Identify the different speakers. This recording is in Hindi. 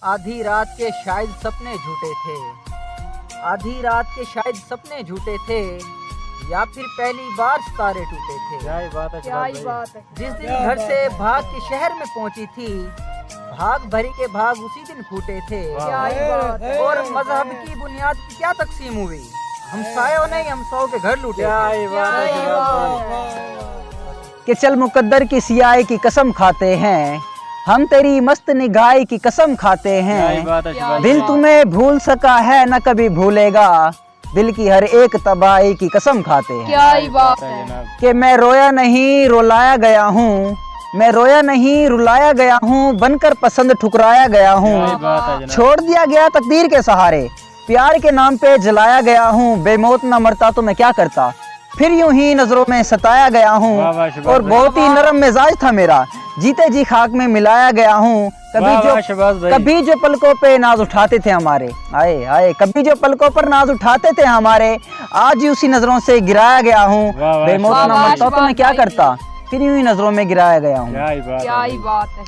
Speaker 1: आधी रात के शायद सपने झूठे थे, आधी रात के शायद सपने झूठे थे, या फिर पहली बार सितारे टूटे थे।
Speaker 2: क्या ही बात है,
Speaker 3: क्या ही बात है।
Speaker 1: जिस दिन घर से भाग के शहर में पहुंची थी, भाग भरी के भाग उसी दिन फूटे थे।
Speaker 3: क्या ही बात है।
Speaker 1: और मजहब की बुनियाद की क्या तकसीम हुई, हम सायों नहीं हम सौ के घर लूटे।
Speaker 2: क्या ही बात है,
Speaker 3: क्या ही
Speaker 2: शिबाज
Speaker 3: बात
Speaker 2: भाई।
Speaker 4: कि चल मुकद्दर की सियाई की कसम खाते हैं, हम तेरी मस्त निगाही की कसम खाते
Speaker 2: क्या ही
Speaker 4: हैं।
Speaker 2: बात है, शिबाज
Speaker 4: दिल
Speaker 2: भाई।
Speaker 4: तुम्हें भूल सका है न कभी भूलेगा, दिल की हर एक तबाही की कसम खाते हैं।
Speaker 3: क्या ही बात है।
Speaker 2: जनाब।
Speaker 4: कि मैं रोया नहीं रुलाया गया हूँ, मैं रोया नहीं रुलाया गया हूँ, बनकर पसंद ठुकराया गया
Speaker 2: क्या ही
Speaker 4: हूँ,
Speaker 2: बात है, जनाब।
Speaker 4: छोड़ दिया गया तकदीर के सहारे, प्यार के नाम पे जलाया गया हूँ, बेमौत ना मरता तो मैं क्या करता, फिर यूं ही नजरों में सताया गया हूँ,
Speaker 2: वाह वाह शिबाज
Speaker 4: और
Speaker 2: भाई।
Speaker 4: बहुत ही नरम मिजाज था मेरा, जीते जी खाक में मिलाया गया हूँ।
Speaker 2: वाह वाह शिबाज भाई।
Speaker 4: कभी जो पलकों पे नाज उठाते थे हमारे, आए आए कभी जो पलकों पर नाज उठाते थे हमारे, आज ही उसी नजरों से गिराया गया हूँ,
Speaker 2: वाह वाह
Speaker 4: बेमौत ना
Speaker 3: शिबाज
Speaker 4: मरता तो मैं
Speaker 3: भाई।
Speaker 4: क्या करता, फिर यूं ही नजरों में गिराया गया हूँ।
Speaker 2: क्या ही बात है
Speaker 3: क्या
Speaker 2: भाई।
Speaker 3: ही बात है।